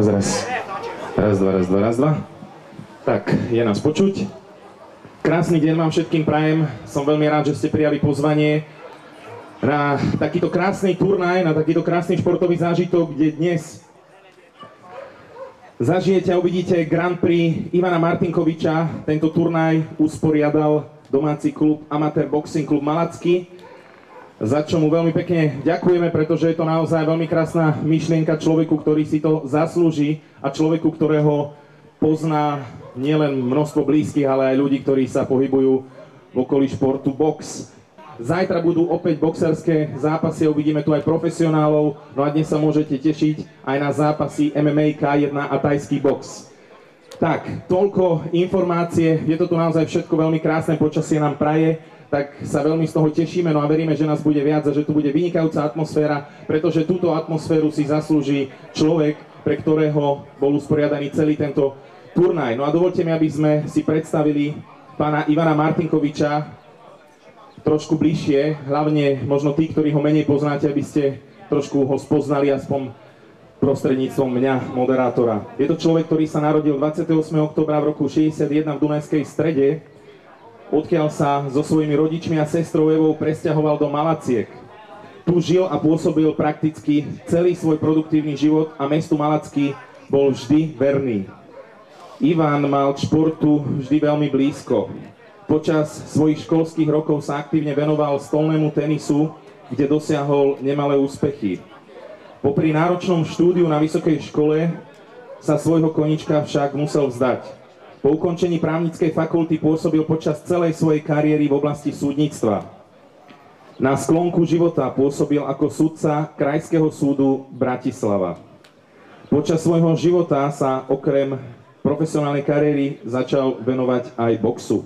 Raz. Raz, dva. Tak, je nás počuť. Krásny deň vám všetkým prajem. Som veľmi rád, že ste prijali pozvanie na takýto krásny turnaj, na takýto krásny športový zážitok, kde dnes zažijete a uvidíte Grand Prix Ivana Martinkoviča. Tento turnaj usporiadal domáci klub Amatér Boxing Klub Malacky, za čo mu veľmi pekne ďakujeme, pretože je to naozaj veľmi krásna myšlienka človeku, ktorý si to zaslúži a človeku, ktorého pozná nielen množstvo blízkych, ale aj ľudí, ktorí sa pohybujú v okolí športu box. Zajtra budú opäť boxerské zápasy, uvidíme tu aj profesionálov, no a dnes sa môžete tešiť aj na zápasy MMA, K1 a tajský box. Tak, toľko informácie, je to tu naozaj všetko veľmi krásne, počasie nám praje, tak sa veľmi z toho tešíme, no a veríme, že nás bude viac a že tu bude vynikajúca atmosféra, pretože túto atmosféru si zaslúži človek, pre ktorého bol usporiadaný celý tento turnaj. No a dovolte mi, aby sme si predstavili pána Ivana Martinkoviča trošku bližšie, hlavne možno tí, ktorí ho menej poznáte, aby ste trošku ho spoznali aspoň prostredníctvom mňa, moderátora. Je to človek, ktorý sa narodil 28. októbra v roku 61 v Dunajskej Strede, odkiaľ sa so svojimi rodičmi a sestrou Evou presťahoval do Malaciek. Tu žil a pôsobil prakticky celý svoj produktívny život a mestu Malacky bol vždy verný. Ivan mal k športu vždy veľmi blízko. Počas svojich školských rokov sa aktívne venoval stolnému tenisu, kde dosiahol nemalé úspechy. Popri náročnom štúdiu na vysokej škole sa svojho konička však musel vzdať. Po ukončení právnickej fakulty pôsobil počas celej svojej kariéry v oblasti súdnictva. Na sklonku života pôsobil ako sudca Krajského súdu Bratislava. Počas svojho života sa okrem profesionálnej kariéry začal venovať aj boxu.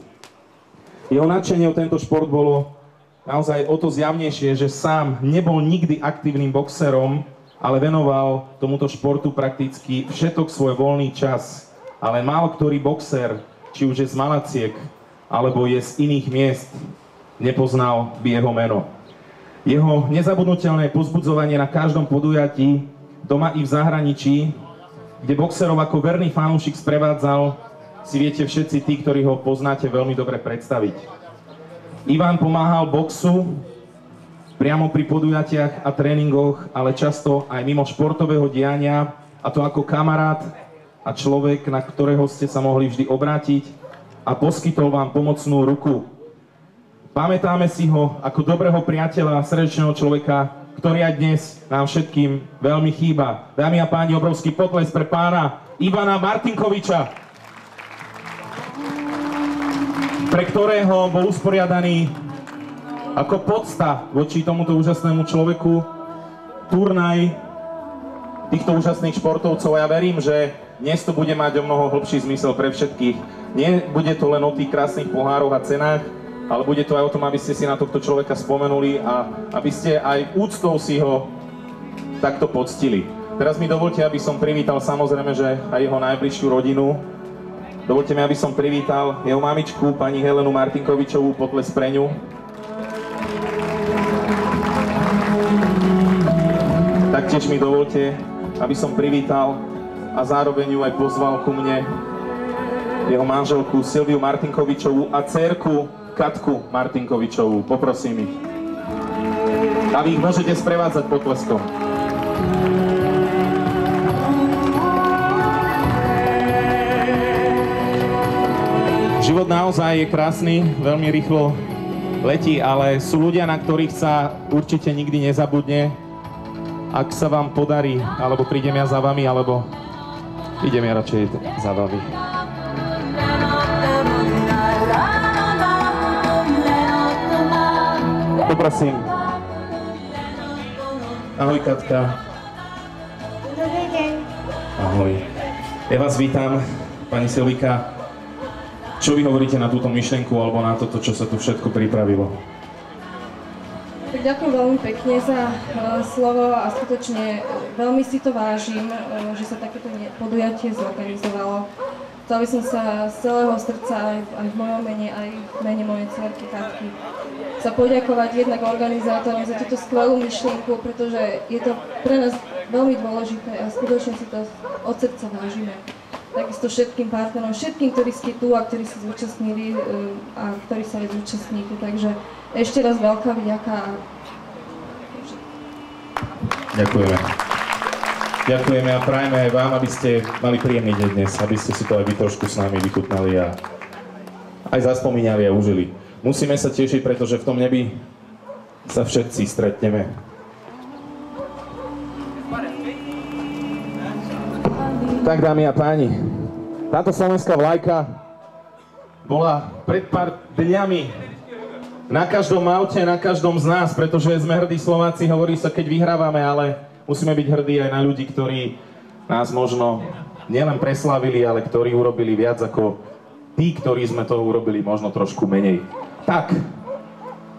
Jeho nadšenie o tento šport bolo naozaj o to zjavnejšie, že sám nebol nikdy aktívnym boxerom, ale venoval tomuto športu prakticky všetok svoj voľný čas. Ale málo ktorý boxer, či už je z Malaciek, alebo je z iných miest, nepoznal by jeho meno. Jeho nezabudnutelné povzbudzovanie na každom podujatí, doma i v zahraničí, kde boxerov ako verný fanúšik sprevádzal, si viete všetci tí, ktorí ho poznáte, veľmi dobre predstaviť. Ivan pomáhal boxu priamo pri podujatiach a tréningoch, ale často aj mimo športového diania, a to ako kamarát a človek, na ktorého ste sa mohli vždy obrátiť a poskytol vám pomocnú ruku. Pamätáme si ho ako dobrého priateľa a srdečného človeka, ktorý aj dnes nám všetkým veľmi chýba. Dámy a páni, obrovský potlesk pre pána Ivana Martinkoviča, pre ktorého bol usporiadaný ako podsta voči tomuto úžasnému človeku turnaj týchto úžasných športovcov. Ja verím, že dnes to bude mať o mnoho hlbší zmysel pre všetkých. Nie bude to len o tých krásnych pohároch a cenách, ale bude to aj o tom, aby ste si na tohto človeka spomenuli a aby ste aj úctou si ho takto poctili. Teraz mi dovolte, aby som privítal samozrejme, že aj jeho najbližšiu rodinu. Dovolte mi, aby som privítal jeho mamičku, pani Helenu Martinkovičovú, potlesk pre ňu. Taktiež mi dovolte, aby som privítal a zároveň ju aj pozval ku mne jeho manželku Silviu Martinkovičovú a dcérku Katku Martinkovičovú. Poprosím ich. A vy ich môžete sprevádzať potleskom. Život naozaj je krásny, veľmi rýchlo letí, ale sú ľudia, na ktorých sa určite nikdy nezabudne. Ak sa vám podarí, alebo prídem ja za vami, alebo idem ja radšej za vami. Poprosím. Ahoj, Katka. Dobrý deň. Ahoj. Ja vás vítam, pani Silvika. Čo vy hovoríte na túto myšlienku, alebo na toto, čo sa tu všetko pripravilo? Tak ďakujem veľmi pekne za slovo a skutočne veľmi si to vážim, že sa takéto podujatie zorganizovalo. Chcela by som sa z celého srdca aj v mojom mene, aj v mene mojej dcerky Katky sa poďakovať jednak organizátorom za túto skvelú myšlienku, pretože je to pre nás veľmi dôležité a skutočne si to od srdca vážime. Takisto všetkým partnerom, všetkým, ktorí ste tu a ktorí sa zúčastnili a ktorí sa aj zúčastníte. Takže ešte raz veľká vďaka. Ďakujeme. Ďakujeme a prajeme aj vám, aby ste mali príjemný deň dnes, aby ste si to aj vy trošku s nami vychutnali a aj zaspomínali a užili. Musíme sa tešiť, pretože v tom nebi sa všetci stretneme. Tak, dámy a páni, táto slovenská vlajka bola pred pár dňami na každom aute, na každom z nás, pretože sme hrdí Slováci, hovorí sa, keď vyhrávame, ale musíme byť hrdí aj na ľudí, ktorí nás možno nielen preslávili, ale ktorí urobili viac ako tí, ktorí sme toho urobili možno trošku menej. Tak,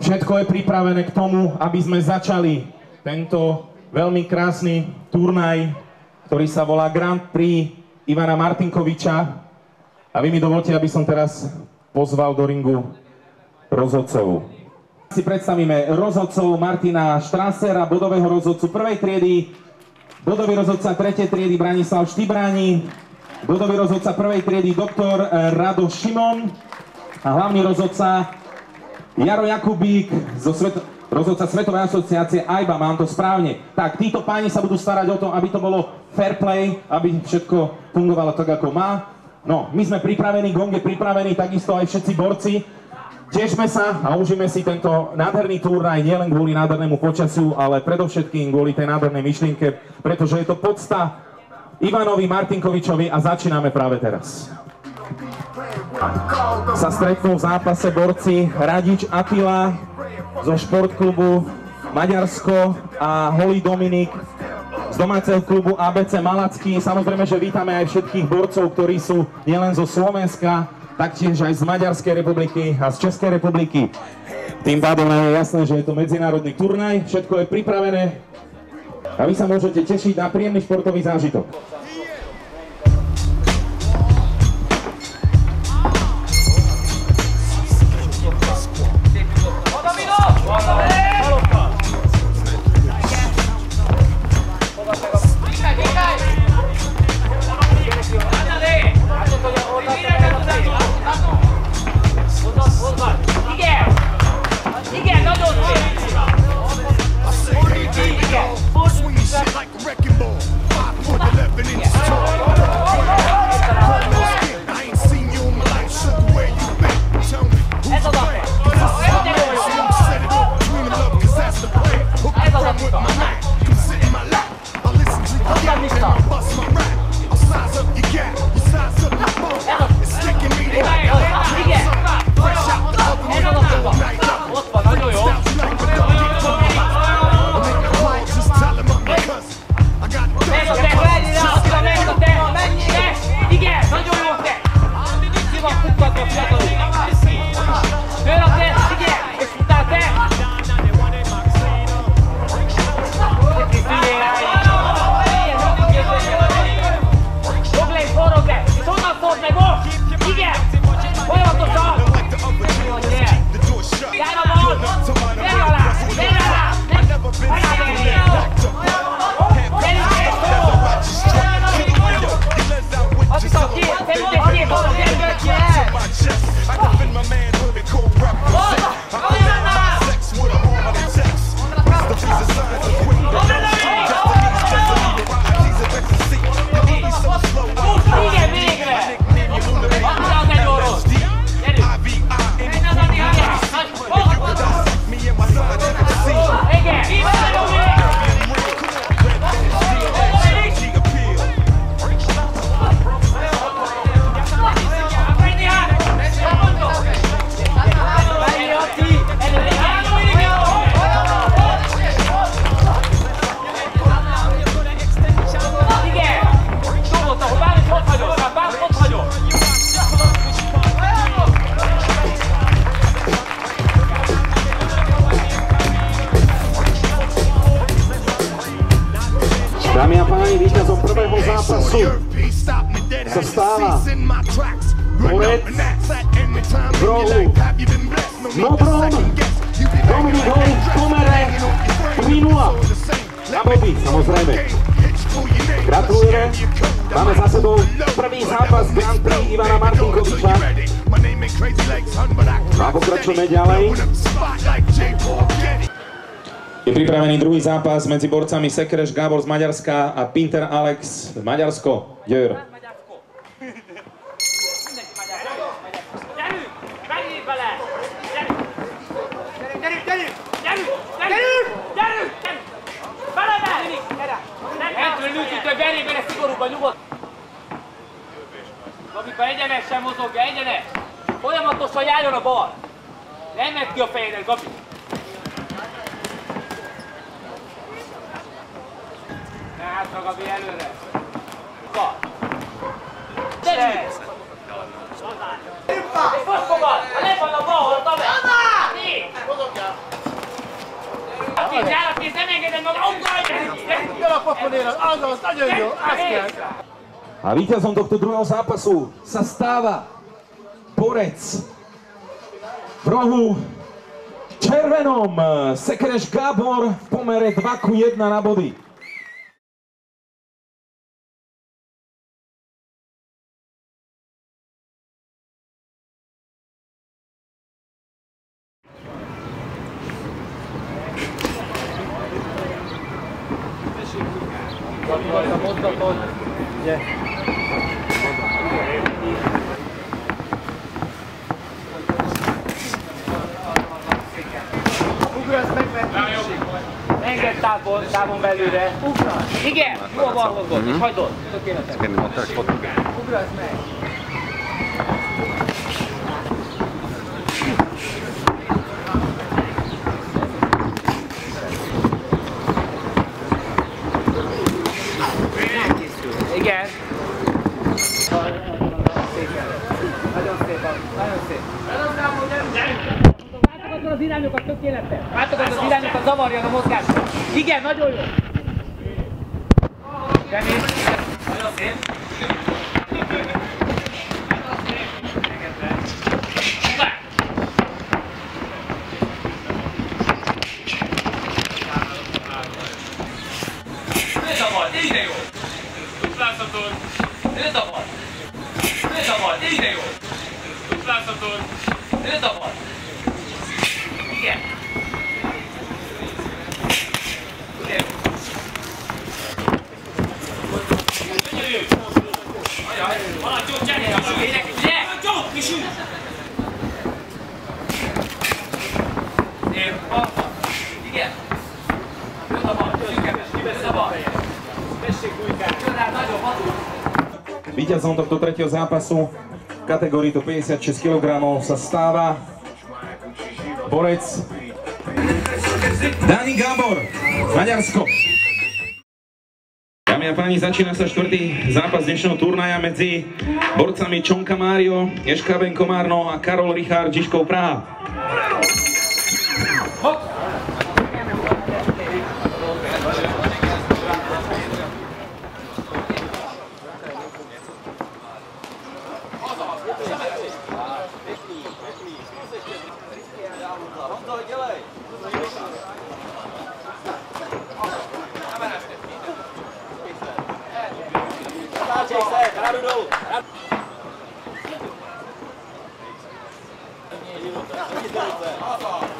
všetko je pripravené k tomu, aby sme začali tento veľmi krásny turnaj, ktorý sa volá Grand Prix Ivana Martinkoviča. A vy mi dovolte, aby som teraz pozval do ringu rozhodcov. Si predstavíme rozhodcov Martina Štrásera, bodového rozhodcu prvej triedy, bodový rozhodca tretej triedy Branislav Štibráni, bodový rozhodca prvej triedy doktor Rado Šimon a hlavný rozhodca Jaro Jakubík zo rozhodca Svetovej asociácie AIBA, mám to správne. Tak, títo páni sa budú starať o to, aby to bolo fair play, aby všetko fungovalo tak, ako má. No, my sme pripravení, gong je pripravený, takisto aj všetci borci. Tešme sa a užíme si tento nádherný turnaj, nielen kvôli nádhernému počasiu, ale predovšetkým kvôli tej nádhernej myšlienke, pretože je to podsta Ivanovi Martinkovičovi a začíname práve teraz. Sa stretnú v zápase borci Radič Attila zo športklubu Maďarsko a Holý Dominik z domáceho klubu ABC Malacký. Samozrejme, že vítame aj všetkých borcov, ktorí sú nielen zo Slovenska, taktiež aj z Maďarskej republiky a z Českej republiky. Tým pádom je jasné, že je to medzinárodný turnaj, všetko je pripravené a vy sa môžete tešiť na príjemný športový zážitok. Dámy a páni, víťazom prvého zápasu sa stáva borec v rohu modrom Dominik Holík v pomere 3-0 na Bobby, samozrejme. Máme za sebou prvý zápas Grand Prix Ivana Martinkoviča. A pokračujeme ďalej. Je pripravený druhý zápas medzi borcami Sekereš Gábor z Maďarska a Pinter Alex z Maďarsko. Győr. Amikor egyenesen mozogja, egyenes! Folyamatosan járjon a bal! Nem vedd ki a fejedet, Gabi! Ne hátra, Gabi, előre! Bal! Gyere! Most fogad! Ha nem van a bal, hol a Négy! Gyere a kéz, nem engedem maga! Gyere a paponéra, azaz, nagyon jó, azt kell! A víťazom tohto druhého zápasu sa stáva borec v rohu červenom Sekereš Gábor v pomere 2:1 na body. Engedd távon belőle. Igen, jó a ballogod, és hagyd ott. Tökéletes. Ugrasz meg. Igen. Nagyon szép. Váltogatod az irányokat, tökéletes. Váltogatod az irányokat, zavarjon a mozgás. Igen, nagyon jó. Denis. Nagyon szép. Ne zavar, ide jó. Láthatod. Ne zavar. Ne zavar, ide jó. Láthatod. Ne zavar. Igen. Víťazom tohto tretieho zápasu v kategórii do 56 kg sa stáva borec Dani Gábor, Maďarsko. Dámy a páni, začína sa štvrtý zápas dnešného turnaja medzi borcami Čonka Mário, Eškáben Komárno a Karol Richard Žižkov Praha.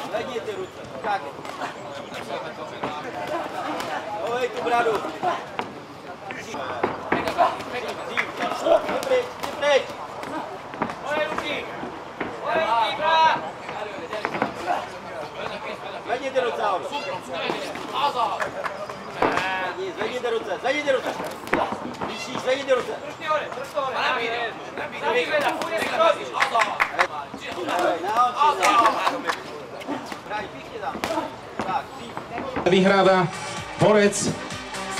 Zvedněte ruce, tak. Ovej tu bradu. Pryč. Moje ruky. Moje ruky, brát. Zvedněte ruce, ahoj. Zvedněte ruce, zvedněte ruce. Vyšší, zvedněte ruce. Vyhráva borec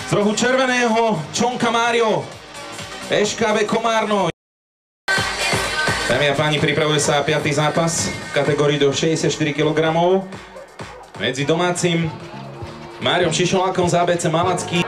z rohu červeného Čonka Mário, Eškábe Komárno. Dámy a páni, pripravuje sa 5. zápas v kategórii do 64 kg medzi domácim Máriom Šišolákom z ABC Malacký.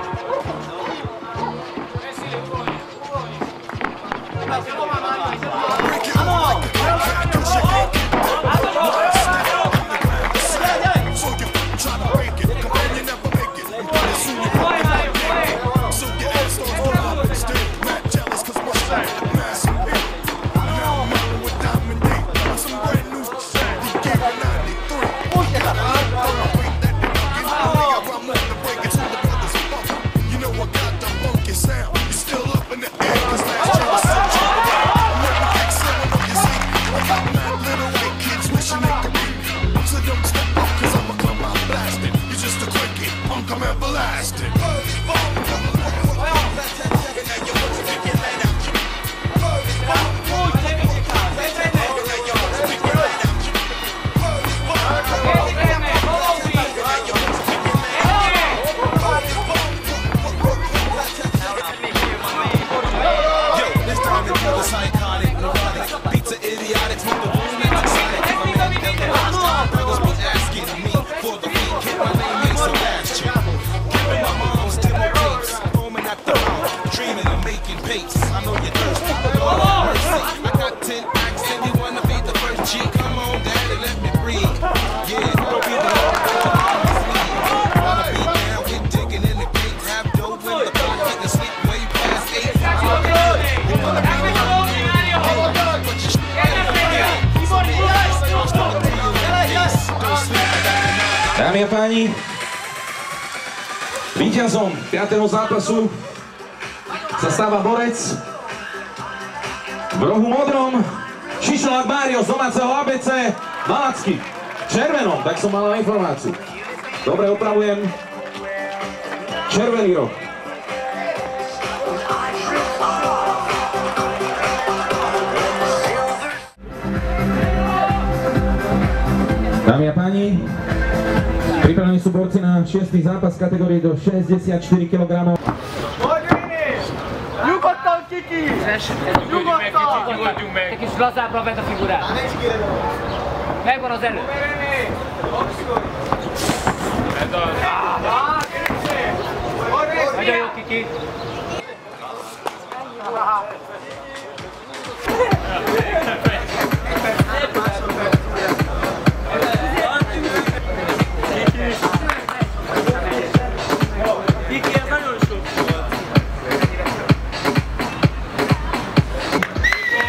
Dámy a páni, víťazom 5. zápasu sa stáva borec v rohu modrom Šišlák Mário z domáceho ABC Malacky. Červenom, tak som mal informáciu. Dobre, opravujem. Červený roh. Dámy a páni, pripravení sú borci na 6. zápas kategórie do 64 kg. Nyugodtan, Kiki! Nyugodtan! Nyugodjunk meg! Egy kis lazábbra vedd a figurát! Megvan az elő! Ez az! Nagyon jó, Kiki!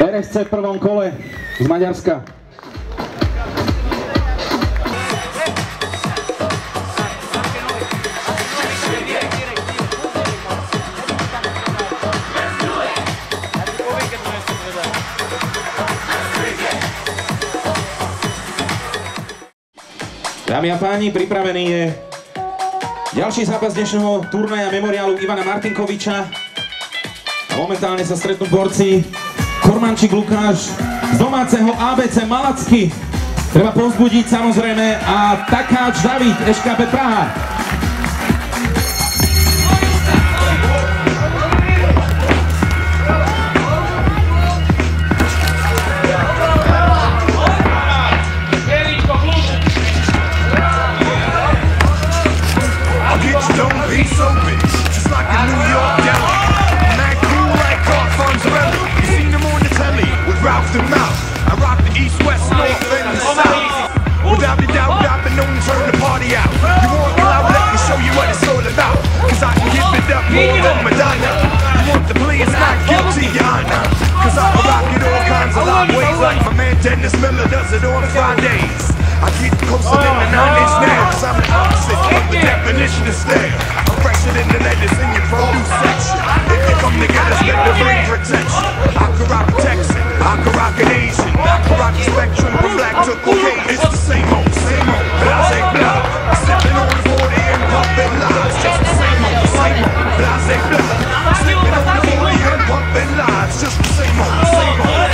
RSC v prvom kole z Maďarska. Dámy a páni, pripravený je ďalší zápas dnešného turnaja memoriálu Ivana Martinkoviča. A momentálne sa stretnú borci Kormančík Lukáš z domáceho ABC Malacky. Treba povzbudiť samozrejme a Takáč David, ŠKP Praha. Dennis Miller does it on Fridays. I get closer than the 9-inch nails. I'm the opposite of the definition of stale. I'm fresher than the lettuce in your produce section. If you come together, split the bring protection. I could rock a Texan, I could rock an Asian, I could rock the spectrum from black to Caucasian. It's the same old, blase blah. Sipping on 40 and pumping lies. Just the same old, blase blah. Sipping on 40 and pumping lies. Just the same old,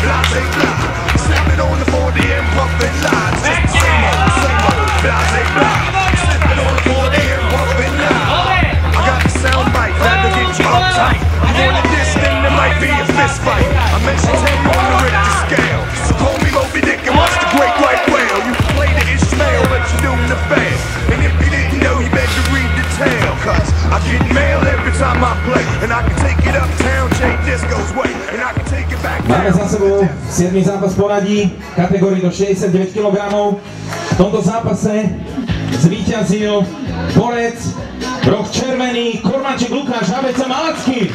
blase blah. Sipping on the 40 and pumping lies. Just the same old, blase blah. Sipping on the 40 and pumping lies. I got the sound bite, glad to get you uptight. You wanted this, then there might be a fist fight. I mentioned 10 on the Richter scale. So call me Moby Dick and watch the great white whale. You can play the Ishmael, but you're doing the fail. And if you didn't know, you better read the tale. Cause I get mail every time I play. And I can take it uptown, Jay Disco's way. And I can take it back down. Máme za sebou 7. zápas poradí, kategórii do 69 kg. V tomto zápase zvíťazil borec, roh červený, Kormančík Lukáš, ABC Malacky.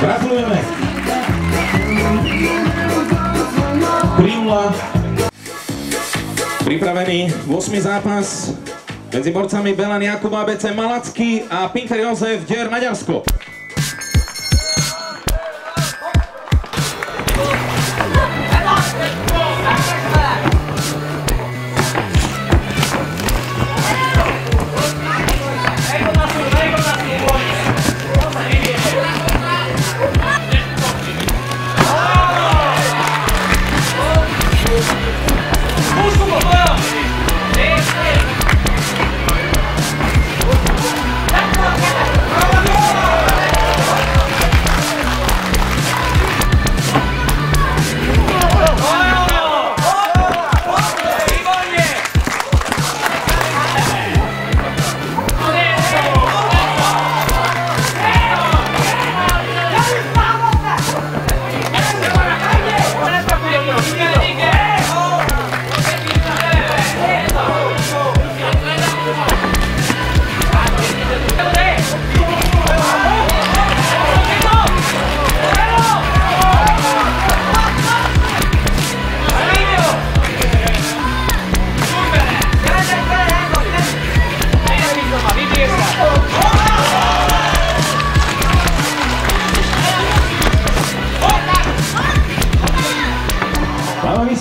Gratulujeme. 3-0. Pripravený 8. zápas medzi borcami Belan Jakub ABC Malacky a Pinter Jozef Der Maďarsko.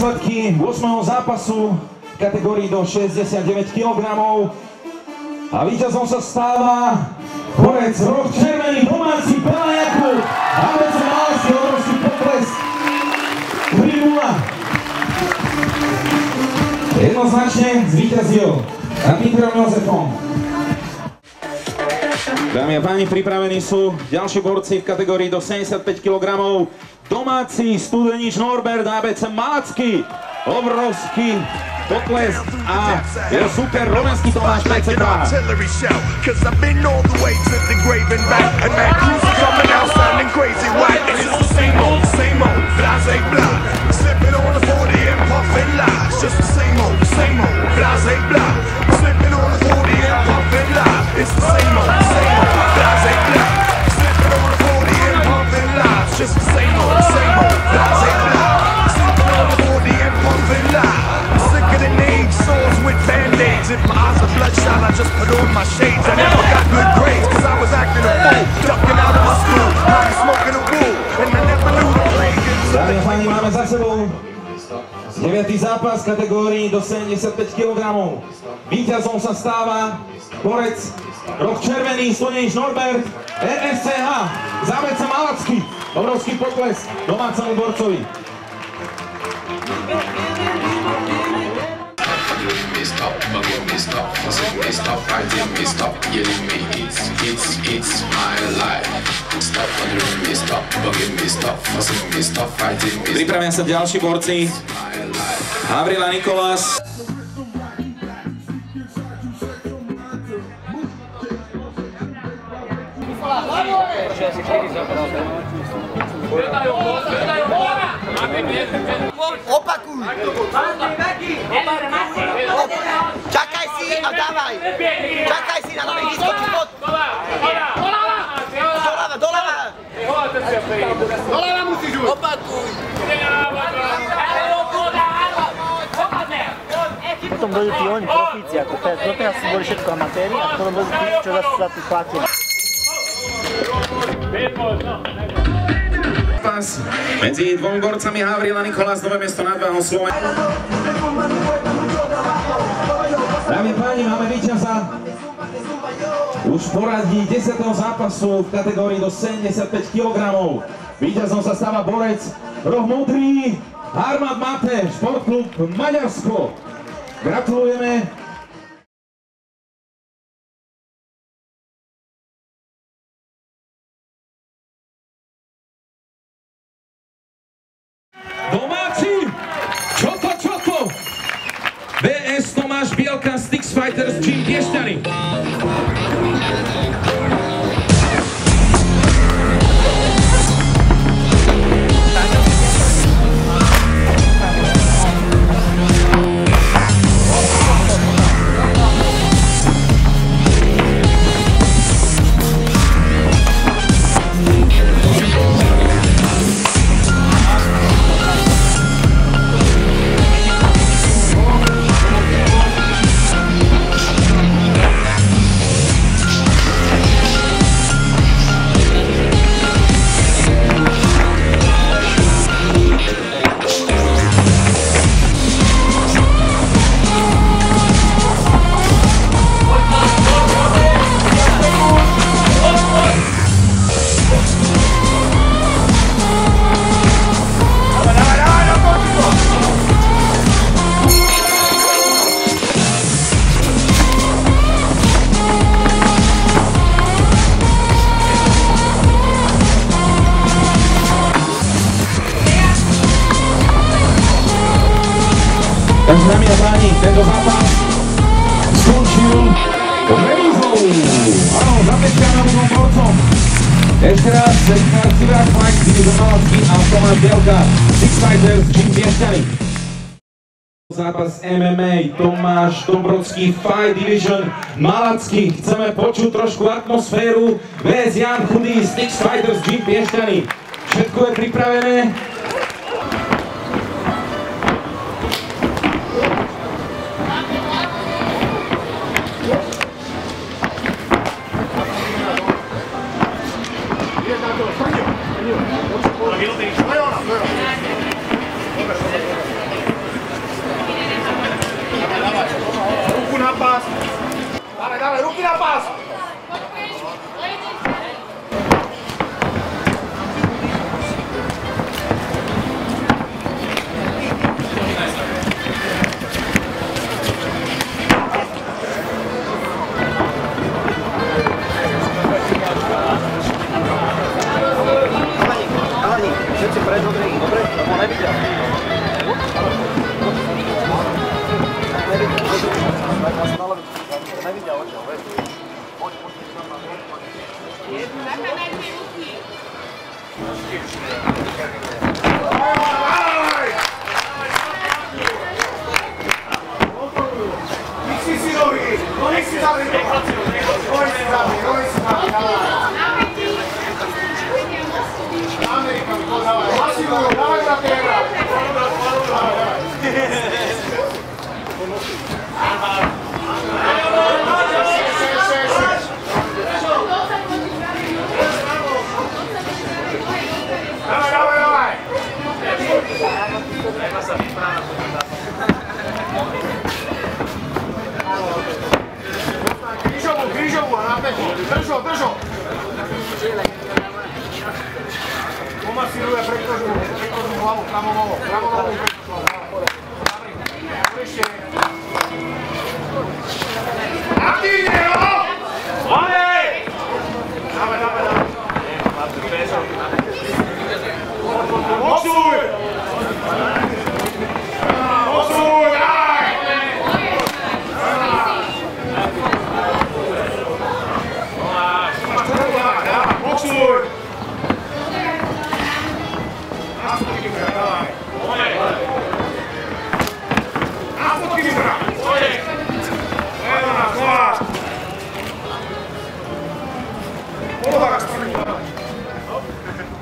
výsledky 8. zápasu v kategórii do 69 kg. A víťazom sa stáva borec Roh Červený, domáci Bela Jakub. ABC Malacký, obrovský potlesk 3-0. Jednoznačne zvíťazil nad Petrom Jozefom. Dámy a páni, pripravení sú ďalší borci v kategórii do 75 kg. Domáci Studenič Norbert, ABC Malacký, obrovský potlesk a je super romanský Tomáš PCK. If my eyes are bloodshot, I just put on my shades. I never got good grades, cause I was acting a fool, ducking out of my school, I'm smoking a wool, and I never knew the plague. Dámy a páni, máme za sebou 9. zápas kategórii do 75 kg. Víťazom sa stáva borec Roh Červený, Studenič Norbert, RSCH, ABC Malacký, obrovský potlesk domácemu borcovi. Stop, bugging me, stop, fussing me, stop fighting me, stop yelling me, it's my life. Stop bothering me, stop bugging me, stop fussing me, stop fighting me. Pripravia sa ďalší borci. Havril a Nikolás. Opakuj! Čakaj si a dávaj! Čakaj si na nový vyskočí pod! Doľava! Doľava musíš už! Opakuj! Potom budú tí oni profíci, ako doteraz si boli všetko amatéri a potom budú tí, čo zase sa tu platili. Medzi dvomi borcami Havril a Nikolás, nové miesto nadváhou Slovenska. Dámy a páni, máme víťaza už v poradí 10. zápasu v kategórii do 75 kg. Víťazom sa stáva borec Roh Modrý, Armad Mate, Športklub Maďarsko. Gratulujeme. Domáci, čo to? VS Tomáš Bielka, Stix Fighters, Team Piešťany. Takže dámy a páni, tento zápas skončil remízou. Áno, zapečkaná obom borcom. Ešte raz, Richard Sivák, Mike Division Malacký a Tomáš Bielka, Stix Fighters, Team Piešťany. Zápas MMA, Tomáš Dobrodský, Fight Division Malacký. Chceme počuť trošku atmosféru. VS Jan Chudý, Stix Fighters, Team Piešťany. Všetko je pripravené. Dávaj, dávaj, ruky na pás! Všetci pred modrým, dobre? Lebo nevidel. Nevidel očo, veď. Poď, Nech si nohy, nech si zavri, nohy si zavri, Amerikan, dávaj, masívno, dávaj na téma. Dávaj. Krížovu, na peku, držo. Pomasíruje prekožnú hlavu, pravo nohu, ešte. Aktívne, jo! Olej! Dávaj. Boxuj! Daj! Boxuj!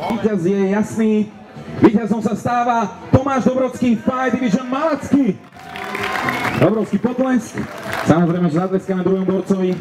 Víťaz je jasný. Víťazom sa stáva Tomáš Dobrodský, Fight Division Malacký. Dobrodský potlesk. Samozrejme, že zatleskáme druhému borcovi.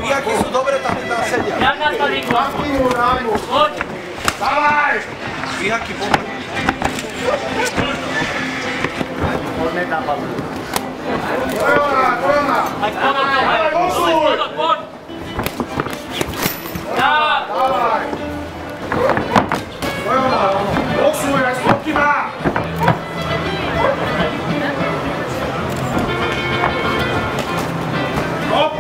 Jaký sú dobre, tam tam sedia. Jak na stolíku? Poď! Dávaj! Jaký poď. Poďme tam, Pavel. Trojona! Dávaj, poď! Dávaj! Trojona! Boxuj, aj skopky má! Hop!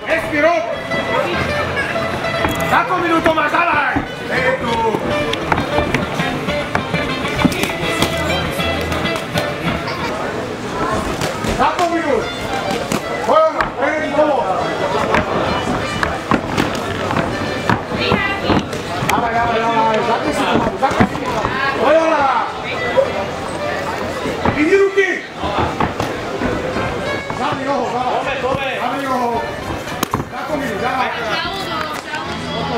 Hezky rok! Za to minútu máš, dávaj! Hej tu! Za to minút! Bojona, hej tu! Dávaj, zakli si to, Bojona! Vidí ruky! Zavni nohou, dávaj! Zavni nohou! Za to minút, dávaj!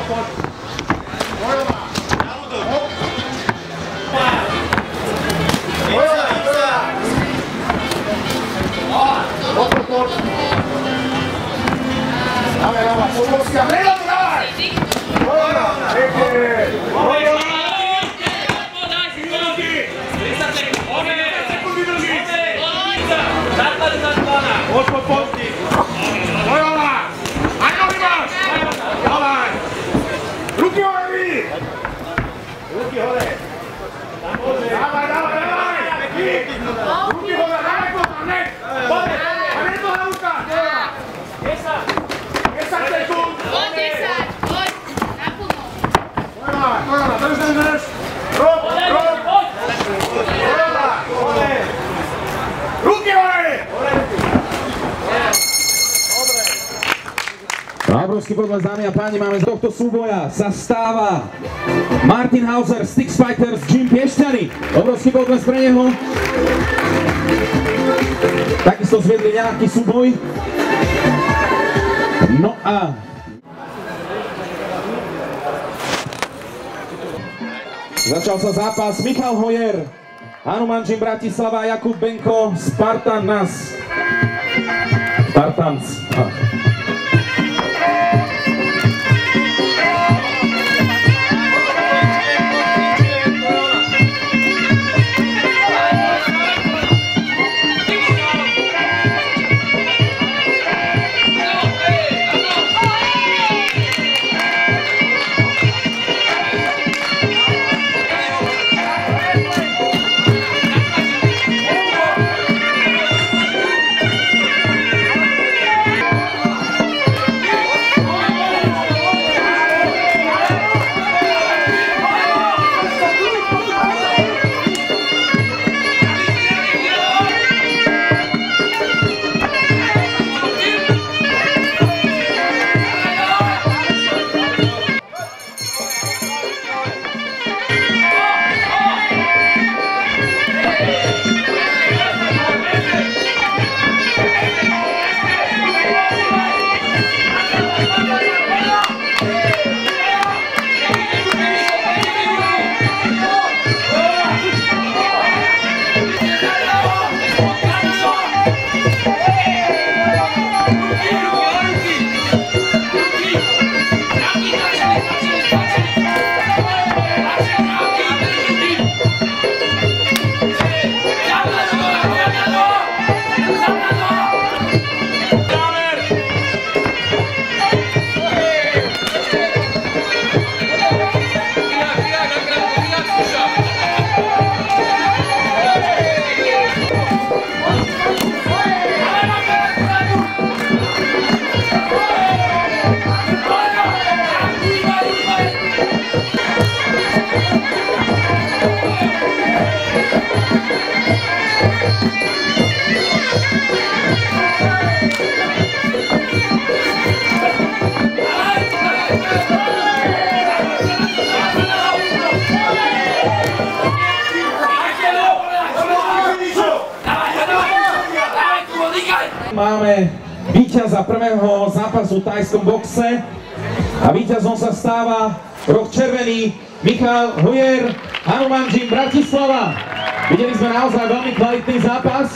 Poď! Obrovský podľaz, dámy a páni, máme z tohto súboja sa stáva Martin Hauser, Stix Fighters, Jim Piešťany. Obrovský podľaz pre neho. Takisto zviedli nejaký súboj. No a začal sa zápas. Michal Hojer, Hanuman Gym Bratislava, Jakub Benko, Spartans. Máme víťaza prvého zápasu v tajskom boxe a víťazom sa stáva roh červený Michal Hojer, Hanuman Gym Bratislava. Videli sme naozaj veľmi kvalitný zápas.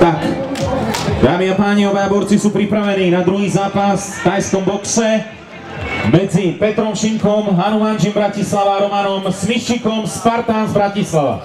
Tak, dámy a páni, obaja borci sú pripravení na druhý zápas v tajskom boxe medzi Petrom Šimkom, Hanuman Gym Bratislava a Romanom Smiščikom, Spartans Bratislava.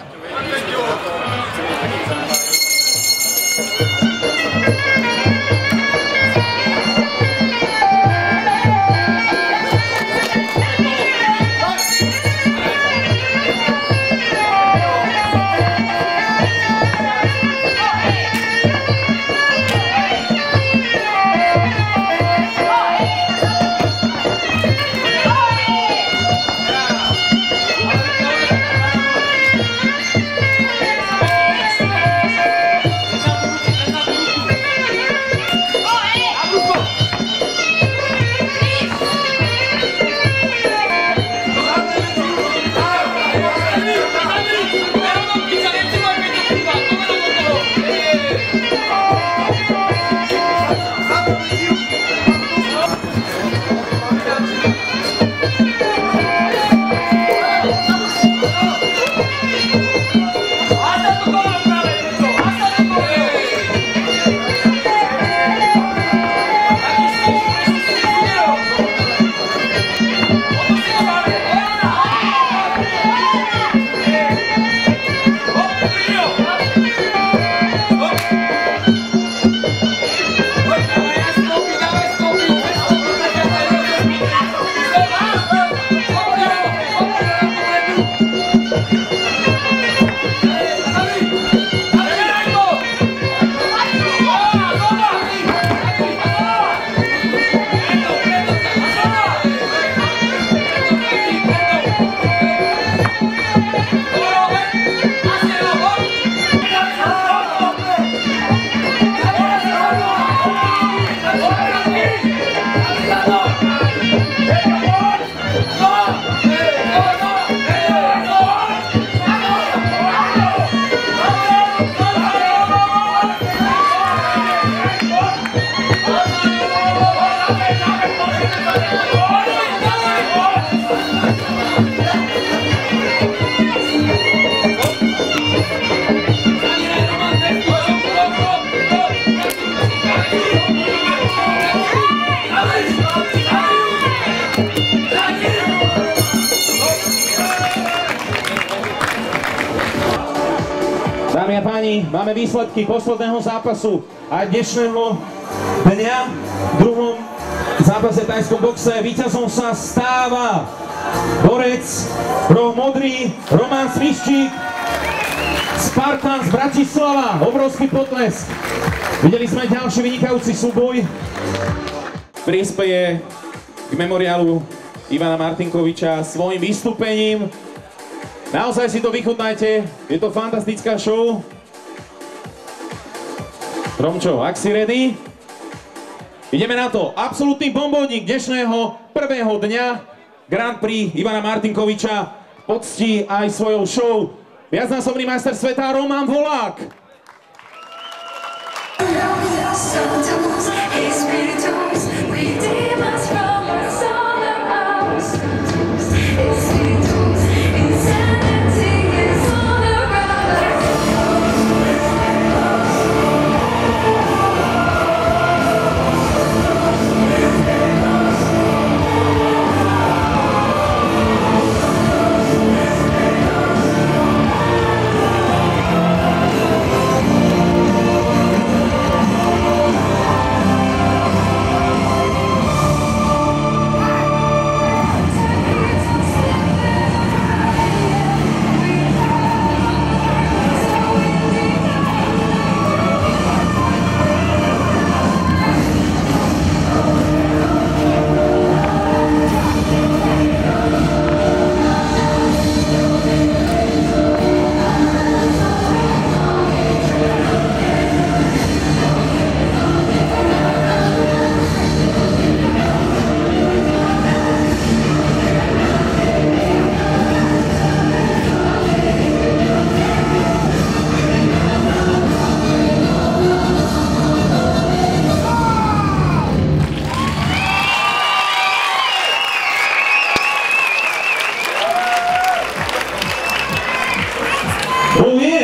páni, máme výsledky posledného zápasu a dnešného dňa. V druhom zápase v tajskom boxe víťazom sa stáva borec roh modrý Roman Smiščík, Spartan z Bratislava. Obrovský potlesk. Videli sme ďalší vynikajúci súboj. Prispeje k memoriálu Ivana Martinkoviča svojim vystúpením. Naozaj si to vychutnajte, je to fantastická show. Romčo, ak si ready? Ideme na to. Absolútny bombónik dnešného prvého dňa Grand Prix Ivana Martinkoviča poctí aj svojou show viacnásobný majster sveta Roman Volák.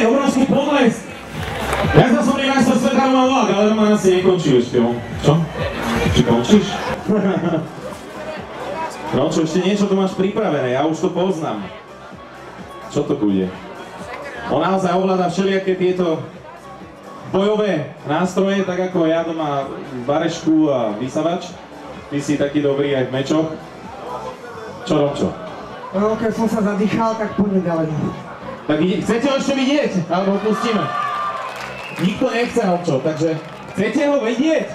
Obrovský podlesk. Viacnásobný majster sveta Roman Volák, ale Roman asi nekončí ešte. Čo? Či končíš? No čo, ešte niečo tu máš pripravené, ja už to poznám. Čo to bude? On naozaj ovláda všelijaké tieto bojové nástroje, tak ako ja doma barešku a vysavač. Ty si taký dobrý aj v mečoch. Čo, Romčo? No, keď som sa zadýchal, tak poďme ďalej. Tak chcete ho ešte vidieť? Alebo ho pustíme? Nikto nechce, Romčo, takže chcete ho vidieť?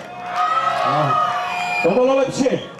No, to bolo lepšie.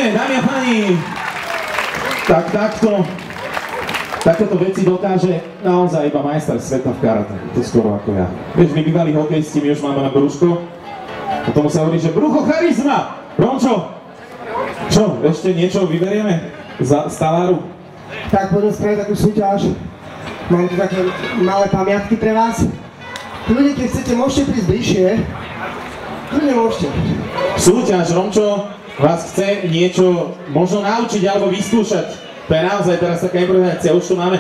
Dámy a páni, takéto veci dokáže naozaj iba majster sveta v karate, to skoro ako ja. Vieš, my bývalí hokejisti, my už máme na brúško, a tomu sa hovorí, že brucho charizma! Romčo, Čo, ešte niečo vyberieme za taláru? Tak poďme spraviť takú súťaž. Mám tu také malé pamiatky pre vás. Ľudia, keď chcete, môžete prísť bližšie. Ľudia, môžete. Súťaž, Romčo vás chce niečo možno naučiť alebo vyskúšať. To je naozaj teraz taká improvizácia, už tu máme.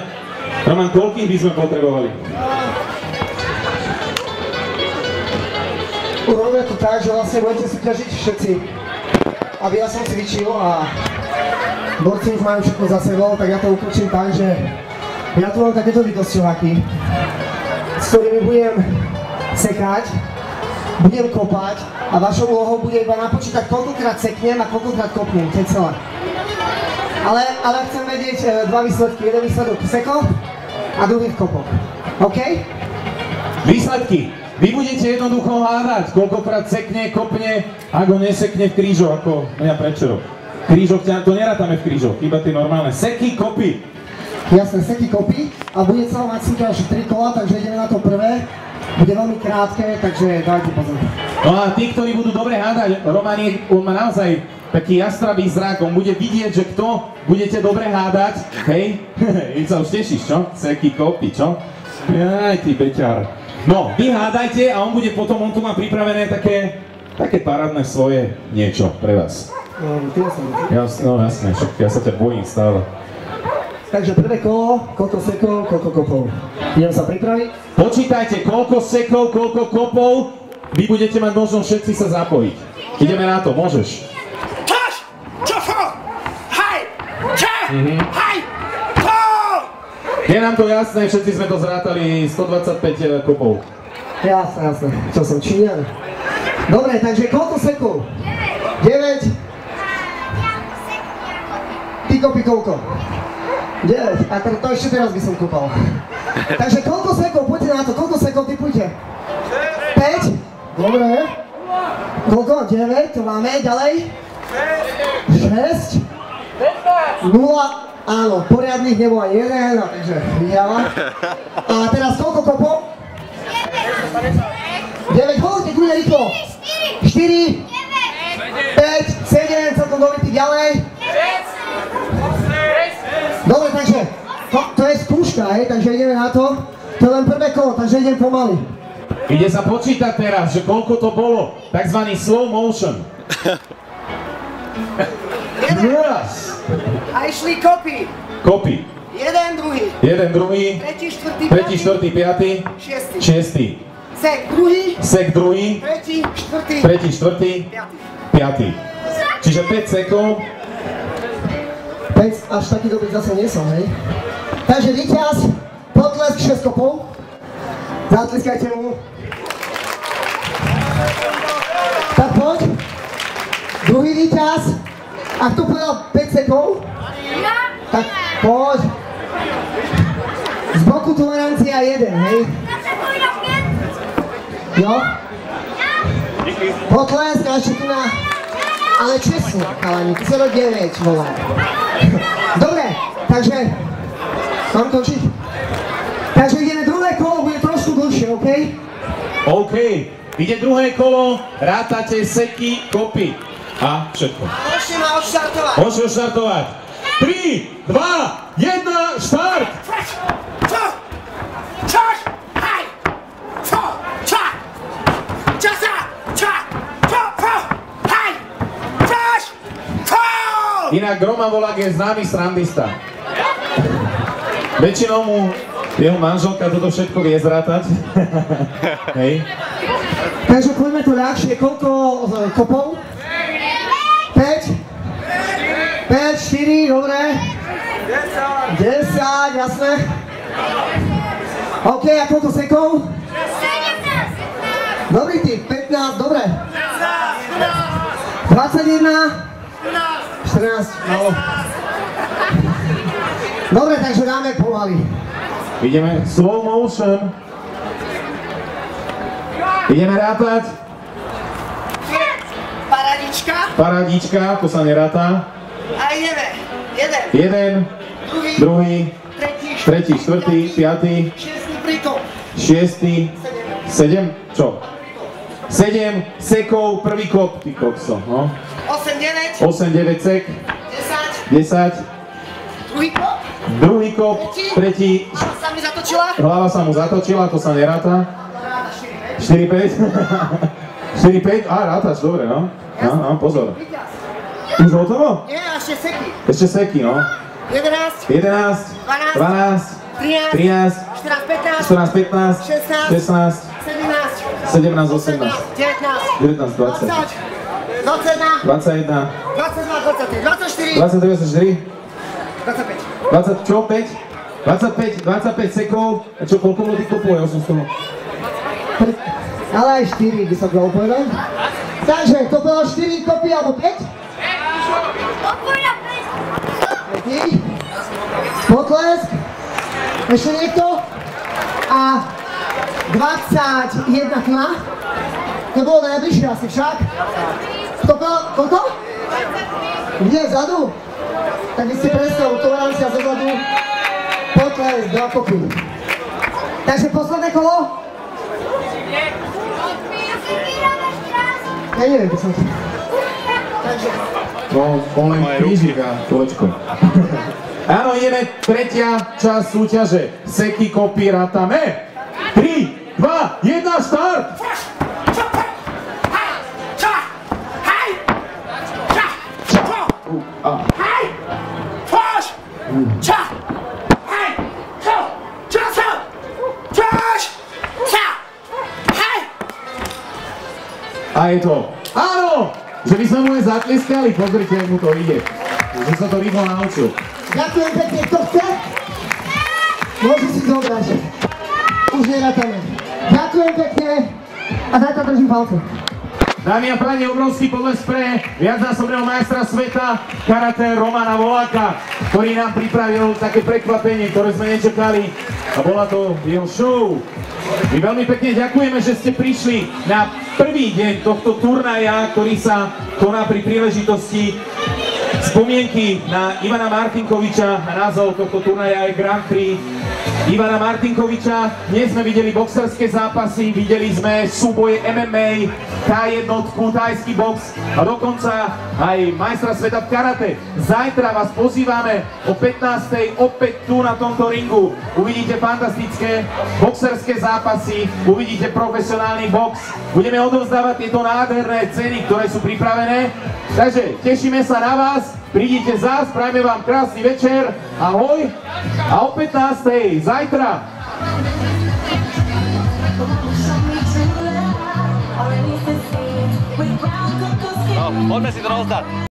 Roman, koľkých by sme potrebovali? Urobíme to tak, že vlastne budete súťažiť všetci. Aby ja som cvičil a borci už majú všetko za sebou, tak ja to ukončím tak, že ja tu mám takéto vykosťováky, s ktorými budem sekať, budem kopať a vašou úlohou bude iba napočítať, koľkokrát seknem a koľkokrát kopnem, to je celé. Ale chcem vedieť dva výsledky, jeden výsledok v sekoch a druhý v kopoch. OK? Výsledky. Vy budete jednoducho hádať, koľkokrát sekne, kopne, ak ho nesekne v krížoch, ako mňa prečero. Krížoch, to nerátame v krížoch, iba tie normálne. Seky, kopy. Jasné, seky, kopy a bude celá mať súťaž 3 kola, takže ideme na to prvé. Bude veľmi krátke, takže dajte pozor. No a tí, ktorí budú dobre hádať, Roman on má naozaj taký jastrabý zrak, on bude vidieť, že kto budete dobre hádať, hej? Vy sa už tešíš, čo? Seky, kopy, čo? Jaj, ty beťar. No, vy hádajte a on bude potom, on tu má pripravené také parádne svoje niečo pre vás. No jasné, však ja sa ťa bojím stále. Takže prvé kolo, koľko sekov, koľko kopov. Idem sa pripraviť. Počítajte, koľko sekov, koľko kopov, vy budete mať možnosť všetci sa zapojiť. Ideme na to, môžeš. Je nám to jasné, všetci sme to zrátali, 125 kopov. Jasné, čo som Číňan. Dobre, takže koľko sekov? 9. Ty kopy koľko? 9. A to ešte teraz by som kopal. Takže koľko sekov? Poďte na to, koľko sekov typujte? 5. Dobre. Koľko? 9, to máme, ďalej? 6. 0. Áno, poriadnych nebol aj jeden, takže vyhráva. A teraz koľko kopov? 9, hovorte, kľudne rýchlo. 4, 5, 7, celkom dobrý, ty ďalej. Dobre, takže to je skúška, takže ideme na to. To je len prvé kolo, takže idem pomaly. Ide sa počítať teraz, že koľko to bolo, takzvaný slow motion. Yes. A išli kopy. Kopy. Jeden, druhý. Tretí, štvrtý, piatý. Šiestý. Sek, druhý. Tretí, štvrtý. Piatý. Čiže 5 sekov. 5, až taký dobrý zase nie som, hej. Takže víťaz, potlesk 6 kopov. Zatleskajte mu. Tak poď. Druhý víťaz. A kto povedal 5 sekov? Tak poď. Z boku tolerancia 1, hej? Jo? Potlesk a ešte tu na... Ale čestne, chalani, ty sa do 9, volá. Dobre, takže... Mám končiť? Takže ideme druhé kolo, bude trošku dlhšie, OK? OK. Ide druhé kolo, rátate seky, kopy. A všetko. Môžete ma odštartovať. Môžete odštartovať. 3, 2, 1, štart! Inak Roman Volák je známy srandista. Väčšinou mu jeho manželka toto všetko vie zrátať. Hej. Takže poďme to ľahšie. Koľko kopov? 5, 4, dobre. 10, jasné. OK, a koľko sekov? 17. Dobrý ty, 15, dobre. 21. 14, malo. Dobre, takže dáme pomaly. Ideme slow motion. Ideme rátať. Paradička, to sa neráta. A ideme. 1, druhý, tretí, štvrtý, piatý, 6, 7, čo? 7 sekov, prvý kop, ty kokso, no. 8, 9. 8, 9 sek. 10. 10. Druhý kop. Tretí. Hlava sa mi zatočila. Hlava sa mu zatočila, to sa neráta. 4, 5. 4, 5, rátaš, dobre, no. No, pozor. Už hotovo? Nie, ešte seky. Ešte seky, no. 11. 11. 12. 13. 14, 15. 16. 17, 18. 19, 20. 21. 22, 23. 24. 25. Čo? 5? 25 sekov. A čo, koľko bolo tých kopov? 800. Ale aj 4 by som dal povedať. Takže, to bolo 4 kopy alebo 5? Potlesk. Ešte niekto? A 21 kg. To bolo najbližšie asi však. To bolo, koľko? Kde, vzadu? Tak vy si predstavu, tolerancia zo vzadu. Potlesk, 2 kopy. Takže posledné kolo? Ja neviem, by som to. Takže. No, on len krížik a kolečko. Áno, ideme tretia časť súťaže. Seky, kopy, rátame. 3, 2, 1, štart! A je to. Áno! Že by sme mu aj zatlieskali, pozrite, jak mu to ide. Že sa to rýchlo naučil. Ďakujem pekne, kto chce? Môže si zobrať. Už nerátame. Ďakujem pekne a zajtra držím palce. Dámy a páni, obrovský potlesk pre viacnásobného majstra sveta karate Romana Voláka, ktorý nám pripravil také prekvapenie, ktoré sme nečakali a bola to jeho show. My veľmi pekne ďakujeme, že ste prišli na prvý deň tohto turnaja, ktorý sa koná pri príležitosti spomienky na Ivana Martinkoviča. Názov tohto turnaja je Grand Prix Ivana Martinkoviča. Dnes sme videli boxerské zápasy, videli sme súboje MMA, K1, thajský box a dokonca aj majstra sveta v karate. Zajtra vás pozývame o 15:00 opäť tu na tomto ringu. Uvidíte fantastické boxerské zápasy, uvidíte profesionálny box. Budeme odovzdávať tieto nádherné ceny, ktoré sú pripravené. Takže tešíme sa na vás, prídite zás, prajme vám krásny večer, ahoj a o 15:00 zajtra. No, poďme si to rozdať.